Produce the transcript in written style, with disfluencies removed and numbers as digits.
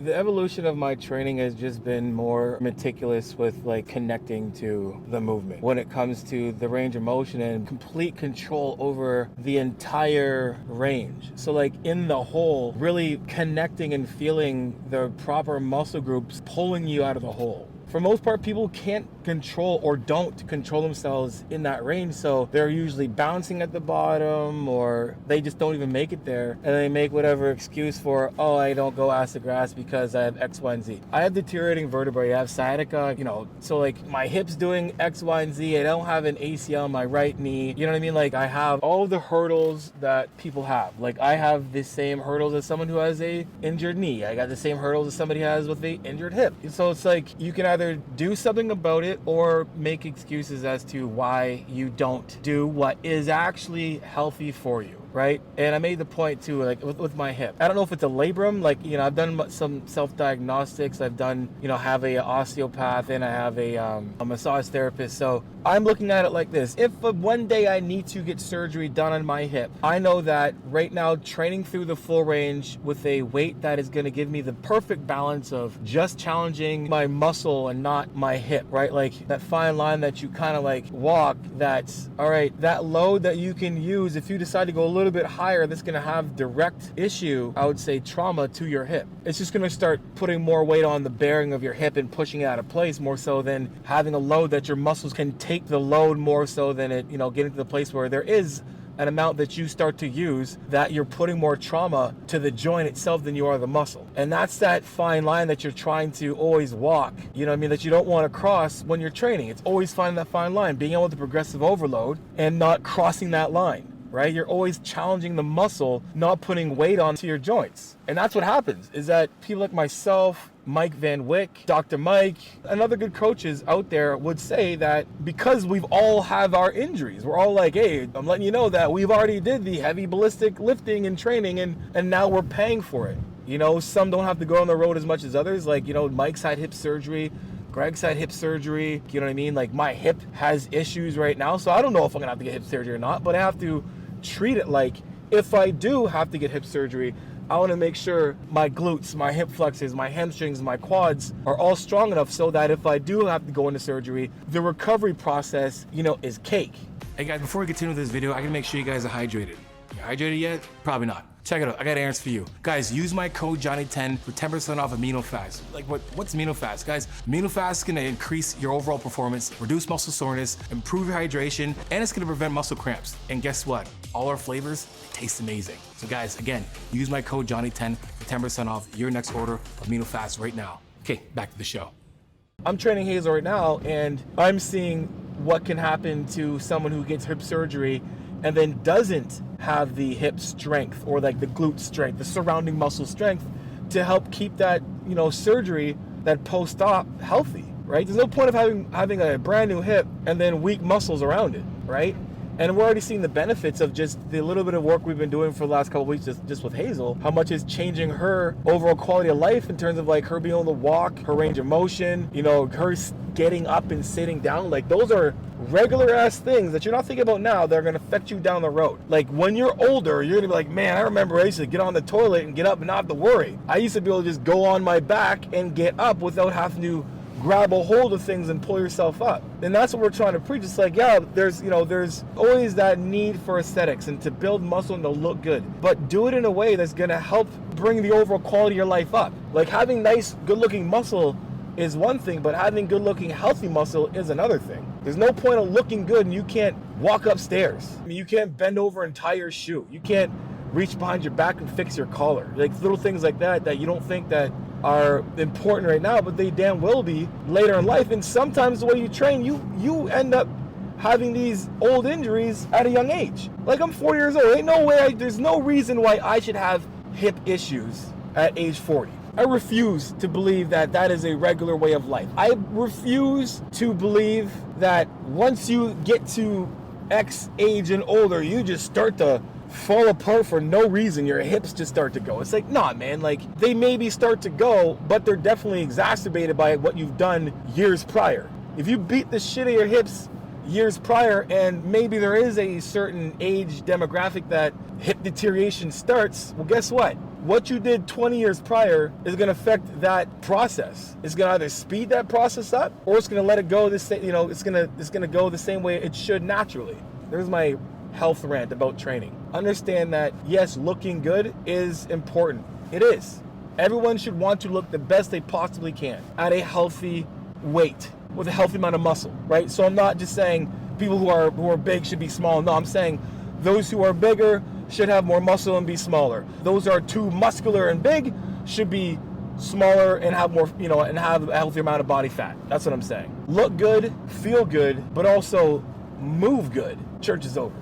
The evolution of my training has just been more meticulous with like connecting to the movement when it comes to the range of motion and complete control over the entire range. So like in the hole, really connecting and feeling the proper muscle groups pulling you out of the hole. For most part, people can't control or don't control themselves in that range, so they're usually bouncing at the bottom or they just don't even make it there, and they make whatever excuse for, oh, I don't go acid grass because I have X, Y, and Z. I have deteriorating vertebrae, I have sciatica, so like my hip's doing X, Y, and Z. I don't have an ACL on my right knee, you know what I mean? Like I have all the hurdles that people have. Like I have the same hurdles as someone who has a injured knee. I got the same hurdles as somebody has with a injured hip. So it's like you can either do something about it or make excuses as to why you don't do what is actually healthy for you, right? And I made the point too, like with my hip. I don't know if it's a labrum, like, I've done some self-diagnostics. I've done, have a osteopath and I have a massage therapist. So I'm looking at it like this. If one day I need to get surgery done on my hip, I know that right now training through the full range with a weight that is going to give me the perfect balance of just challenging my muscle and not my hip, right? Like that fine line that you kind of like walk, that's all right, that load that you can use if you decide to go a little bit higher, that's going to have direct issue, I would say trauma to your hip. It's just going to start putting more weight on the bearing of your hip and pushing it out of place more so than having a load that your muscles can take the load more so than it, getting to the place where there is an amount that you start to use that you're putting more trauma to the joint itself than you are the muscle. And that's that fine line that you're trying to always walk, that you don't want to cross when you're training. It's always finding that fine line, being able to progressive overload and not crossing that line, right? You're always challenging the muscle, not putting weight onto your joints. And that's what happens, is that people like myself, Mike Van Wyck, Dr. Mike, and other good coaches out there would say that because we've all have our injuries, we're all like, hey, I'm letting you know that we've already did the heavy ballistic lifting and training and now we're paying for it. Some don't have to go on the road as much as others. Like, Mike's had hip surgery, Greg's had hip surgery, you know what I mean? Like my hip has issues right now, so I don't know if I'm gonna have to get hip surgery or not, but I have to treat it like if I do have to get hip surgery, I want to make sure my glutes, my hip flexors, my hamstrings, my quads are all strong enough so that if I do have to go into surgery, the recovery process, is cake. Hey guys, before we continue with this video, I gotta make sure you guys are hydrated. You hydrated yet? Probably not. Check it out, I got answers for you. Guys, use my code Johnny10 for 10% off AminoFast. Like what's AminoFast? Guys, AminoFast is gonna increase your overall performance, reduce muscle soreness, improve your hydration, and it's gonna prevent muscle cramps. And guess what? All our flavors taste amazing. So guys, again, use my code Johnny10 for 10% off your next order of AminoFast right now. Okay, back to the show. I'm training Hazel right now and I'm seeing what can happen to someone who gets hip surgery and then doesn't have the hip strength or like the glute strength, the surrounding muscle strength to help keep that, surgery, that post-op healthy, right? There's no point of having a brand new hip and then weak muscles around it, right? And we're already seeing the benefits of just the little bit of work we've been doing for the last couple of weeks just with Hazel, how much is changing her overall quality of life in terms of like her being able to walk, her range of motion, her getting up and sitting down. Like those are regular ass things that you're not thinking about now that are going to affect you down the road. Like when you're older, you're going to be like, man, I remember I used to get on the toilet and get up and not have to worry. I used to be able to just go on my back and get up without having to grab a hold of things and pull yourself up. And that's what we're trying to preach. It's like, yeah, there's always that need for aesthetics and to build muscle and to look good, but do it in a way that's going to help bring the overall quality of your life up. Like having nice, good looking muscle is one thing, but having good looking, healthy muscle is another thing. There's no point of looking good and you can't walk upstairs. I mean, you can't bend over and tie your shoe. You can't reach behind your back and fix your collar. Like little things like that you don't think that are important right now, but they damn will be later in life. And sometimes the way you train, you end up having these old injuries at a young age. Like I'm 40 years old. Ain't no way, there's no reason why I should have hip issues at age 40. I refuse to believe that that is a regular way of life. I refuse to believe that once you get to X age and older, you just start to fall apart for no reason. Your hips just start to go. It's like, nah, man, like they maybe start to go, but they're definitely exacerbated by what you've done years prior. If you beat the shit of your hips years prior and maybe there is a certain age demographic that hip deterioration starts, well, guess what? what you did 20 years prior is going to affect that process. It's going to either speed that process up, or it's going to let it go it's going to go the same way it should naturally. There's my health rant about training. Understand that, yes, looking good is important. It is. Everyone should want to look the best they possibly can at a healthy weight with a healthy amount of muscle, right? So I'm not just saying people who are big should be small. No, I'm saying those who are bigger should have more muscle and be smaller. Those who are too muscular and big should be smaller and have more, and have a healthier amount of body fat. That's what I'm saying. Look good, feel good, but also move good. Church is over.